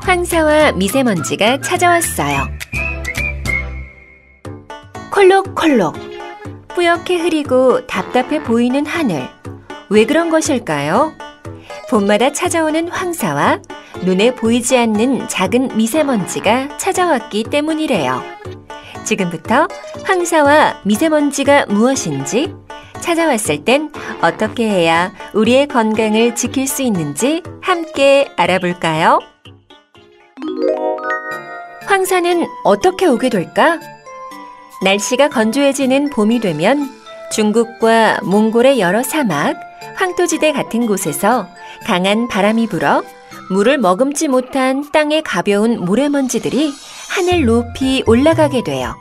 황사와 미세먼지가 찾아왔어요. 콜록콜록. 뿌옇게 흐리고 답답해 보이는 하늘. 왜 그런 것일까요? 봄마다 찾아오는 황사와 눈에 보이지 않는 작은 미세먼지가 찾아왔기 때문이래요. 지금부터 황사와 미세먼지가 무엇인지, 찾아왔을 땐 어떻게 해야 우리의 건강을 지킬 수 있는지 함께 알아볼까요? 황사는 어떻게 오게 될까? 날씨가 건조해지는 봄이 되면 중국과 몽골의 여러 사막, 황토지대 같은 곳에서 강한 바람이 불어 물을 머금지 못한 땅의 가벼운 모래먼지들이 하늘 높이 올라가게 돼요.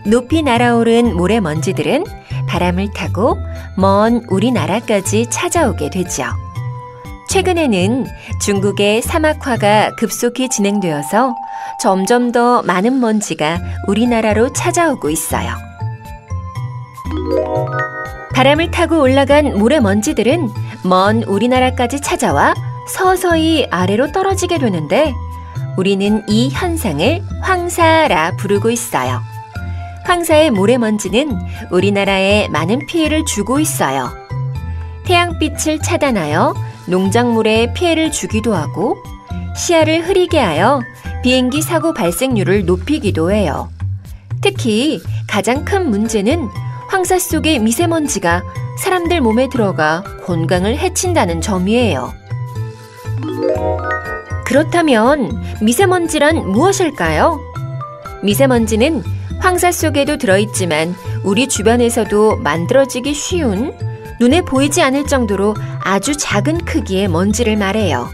높이 날아오른 모래먼지들은 바람을 타고 먼 우리나라까지 찾아오게 되죠. 최근에는 중국의 사막화가 급속히 진행되어서 점점 더 많은 먼지가 우리나라로 찾아오고 있어요. 바람을 타고 올라간 모래먼지들은 먼 우리나라까지 찾아와 서서히 아래로 떨어지게 되는데, 우리는 이 현상을 황사라 부르고 있어요. 황사의 모래먼지는 우리나라에 많은 피해를 주고 있어요. 태양빛을 차단하여 농작물에 피해를 주기도 하고, 시야를 흐리게 하여 비행기 사고 발생률을 높이기도 해요. 특히 가장 큰 문제는 황사 속의 미세먼지가 사람들 몸에 들어가 건강을 해친다는 점이에요. 그렇다면 미세먼지란 무엇일까요? 미세먼지는 황사 속에도 들어있지만 우리 주변에서도 만들어지기 쉬운, 눈에 보이지 않을 정도로 아주 작은 크기의 먼지를 말해요.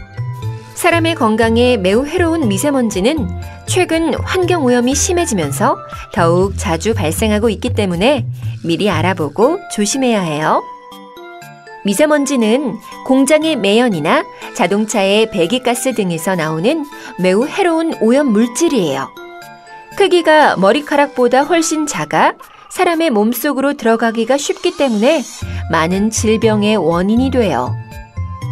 사람의 건강에 매우 해로운 미세먼지는 최근 환경오염이 심해지면서 더욱 자주 발생하고 있기 때문에 미리 알아보고 조심해야 해요. 미세먼지는 공장의 매연이나 자동차의 배기가스 등에서 나오는 매우 해로운 오염 물질이에요. 크기가 머리카락보다 훨씬 작아 사람의 몸속으로 들어가기가 쉽기 때문에 많은 질병의 원인이 돼요.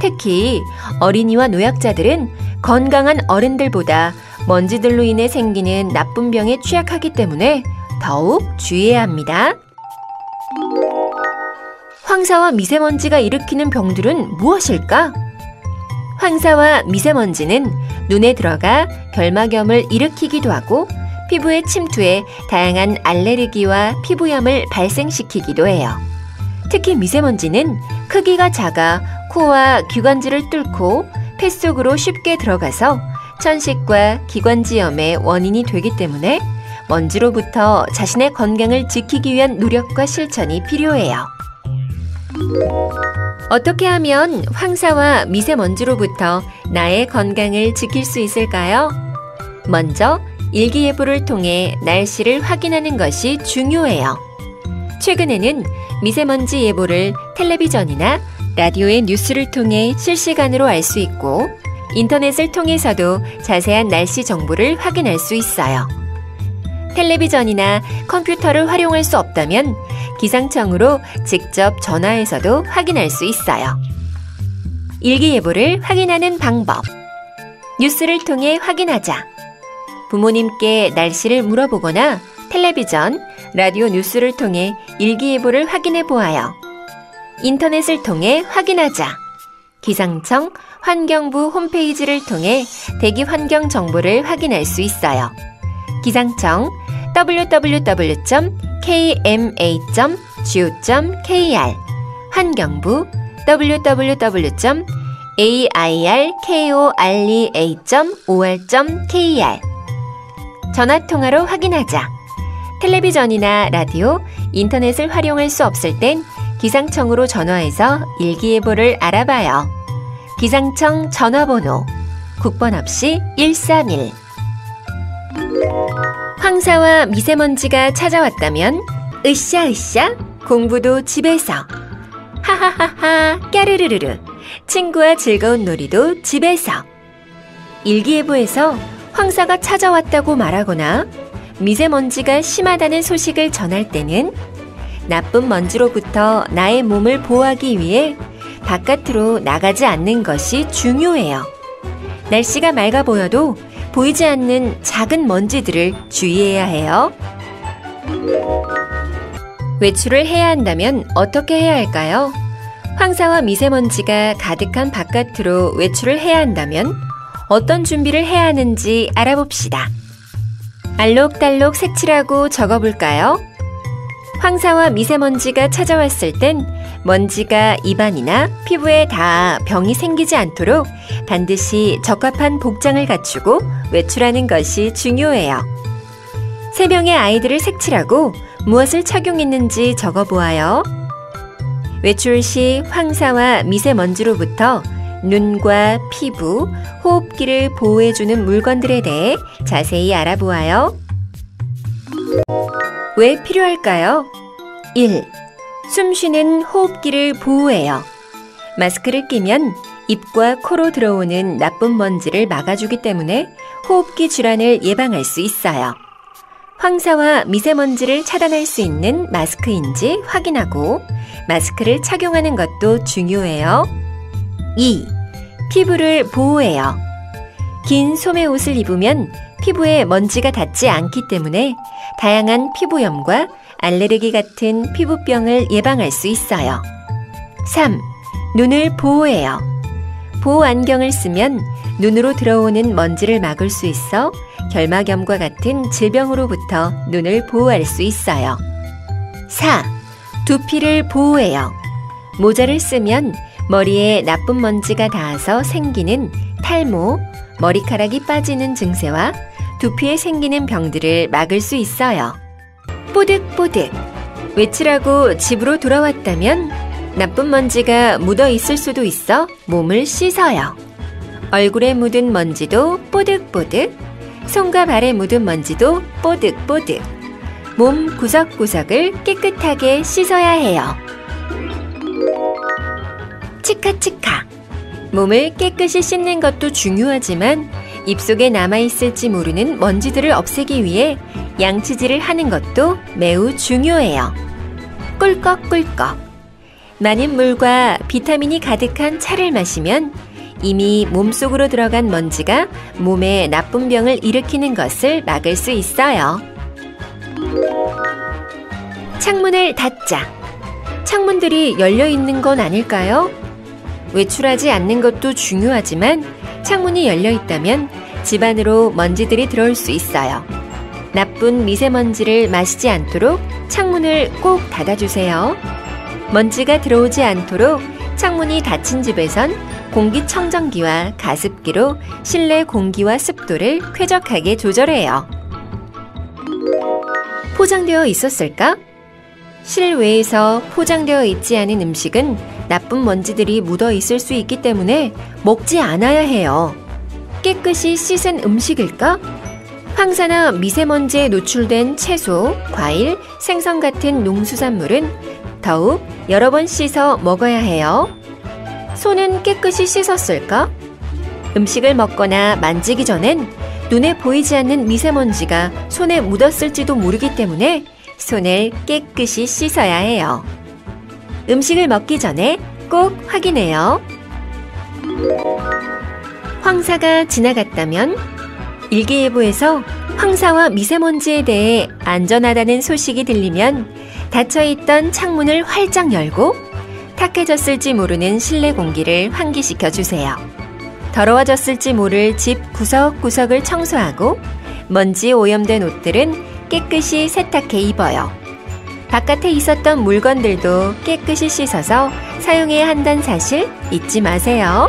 특히 어린이와 노약자들은 건강한 어른들보다 먼지들로 인해 생기는 나쁜 병에 취약하기 때문에 더욱 주의해야 합니다. 황사와 미세먼지가 일으키는 병들은 무엇일까? 황사와 미세먼지는 눈에 들어가 결막염을 일으키기도 하고 피부에 침투해 다양한 알레르기와 피부염을 발생시키기도 해요. 특히 미세먼지는 크기가 작아 코와 기관지를 뚫고 폐 속으로 쉽게 들어가서 천식과 기관지염의 원인이 되기 때문에 먼지로부터 자신의 건강을 지키기 위한 노력과 실천이 필요해요. 어떻게 하면 황사와 미세먼지로부터 나의 건강을 지킬 수 있을까요? 먼저 일기예보를 통해 날씨를 확인하는 것이 중요해요. 최근에는 미세먼지 예보를 텔레비전이나 라디오의 뉴스를 통해 실시간으로 알 수 있고, 인터넷을 통해서도 자세한 날씨 정보를 확인할 수 있어요. 텔레비전이나 컴퓨터를 활용할 수 없다면 기상청으로 직접 전화해서도 확인할 수 있어요. 일기예보를 확인하는 방법. 뉴스를 통해 확인하자. 부모님께 날씨를 물어보거나 텔레비전, 라디오 뉴스를 통해 일기예보를 확인해 보아요. 인터넷을 통해 확인하자. 기상청, 환경부 홈페이지를 통해 대기 환경 정보를 확인할 수 있어요. 기상청 www.kma.go.kr, 환경부 www.airkorea.or.kr. 전화통화로 확인하자. 텔레비전이나 라디오, 인터넷을 활용할 수 없을 땐 기상청으로 전화해서 일기예보를 알아봐요. 기상청 전화번호 국번 없이 131. 황사와 미세먼지가 찾아왔다면 으쌰으쌰 공부도 집에서, 하하하하 까르르르르 친구와 즐거운 놀이도 집에서. 일기예보에서 황사가 찾아왔다고 말하거나 미세먼지가 심하다는 소식을 전할 때는 나쁜 먼지로부터 나의 몸을 보호하기 위해 바깥으로 나가지 않는 것이 중요해요. 날씨가 맑아 보여도 보이지 않는 작은 먼지들을 주의해야 해요. 외출을 해야 한다면 어떻게 해야 할까요? 황사와 미세먼지가 가득한 바깥으로 외출을 해야 한다면 어떤 준비를 해야 하는지 알아봅시다. 알록달록 색칠하고 적어볼까요? 황사와 미세먼지가 찾아왔을 땐 먼지가 입안이나 피부에 닿아 병이 생기지 않도록 반드시 적합한 복장을 갖추고 외출하는 것이 중요해요. 3명의 아이들을 색칠하고 무엇을 착용했는지 적어보아요. 외출 시 황사와 미세먼지로부터 눈과 피부, 호흡기를 보호해주는 물건들에 대해 자세히 알아보아요. 왜 필요할까요? 1. 숨쉬는 호흡기를 보호해요. 마스크를 끼면 입과 코로 들어오는 나쁜 먼지를 막아주기 때문에 호흡기 질환을 예방할 수 있어요. 황사와 미세먼지를 차단할 수 있는 마스크인지 확인하고 마스크를 착용하는 것도 중요해요. 2. 피부를 보호해요. 긴 소매 옷을 입으면 피부에 먼지가 닿지 않기 때문에 다양한 피부염과 알레르기 같은 피부병을 예방할 수 있어요. 3. 눈을 보호해요. 보호 안경을 쓰면 눈으로 들어오는 먼지를 막을 수 있어 결막염과 같은 질병으로부터 눈을 보호할 수 있어요. 4. 두피를 보호해요. 모자를 쓰면 머리에 나쁜 먼지가 닿아서 생기는 탈모, 머리카락이 빠지는 증세와 두피에 생기는 병들을 막을 수 있어요. 뽀득뽀득. 외출하고 집으로 돌아왔다면 나쁜 먼지가 묻어 있을 수도 있어 몸을 씻어요. 얼굴에 묻은 먼지도 뽀득뽀득, 손과 발에 묻은 먼지도 뽀득뽀득. 몸 구석구석을 깨끗하게 씻어야 해요. 치카치카. 몸을 깨끗이 씻는 것도 중요하지만 입속에 남아있을지 모르는 먼지들을 없애기 위해 양치질을 하는 것도 매우 중요해요. 꿀꺽꿀꺽. 많은 물과 비타민이 가득한 차를 마시면 이미 몸속으로 들어간 먼지가 몸에 나쁜 병을 일으키는 것을 막을 수 있어요. 창문을 닫자. 창문들이 열려 있는 건 아닐까요? 외출하지 않는 것도 중요하지만 창문이 열려 있다면 집 안으로 먼지들이 들어올 수 있어요. 나쁜 미세먼지를 마시지 않도록 창문을 꼭 닫아주세요. 먼지가 들어오지 않도록 창문이 닫힌 집에선 공기청정기와 가습기로 실내 공기와 습도를 쾌적하게 조절해요. 포장되어 있었을까? 실외에서 포장되어 있지 않은 음식은 나쁜 먼지들이 묻어 있을 수 있기 때문에 먹지 않아야 해요. 깨끗이 씻은 음식일까? 황사나 미세먼지에 노출된 채소, 과일, 생선 같은 농수산물은 더욱 여러 번 씻어 먹어야 해요. 손은 깨끗이 씻었을까? 음식을 먹거나 만지기 전엔 눈에 보이지 않는 미세먼지가 손에 묻었을지도 모르기 때문에 손을 깨끗이 씻어야 해요. 음식을 먹기 전에 꼭 확인해요. 황사가 지나갔다면 일기예보에서 황사와 미세먼지에 대해 안전하다는 소식이 들리면 닫혀있던 창문을 활짝 열고 탁해졌을지 모르는 실내 공기를 환기시켜 주세요. 더러워졌을지 모를 집 구석구석을 청소하고 먼지 오염된 옷들은 깨끗이 세탁해 입어요. 바깥에 있었던 물건들도 깨끗이 씻어서 사용해야 한다는 사실 잊지 마세요.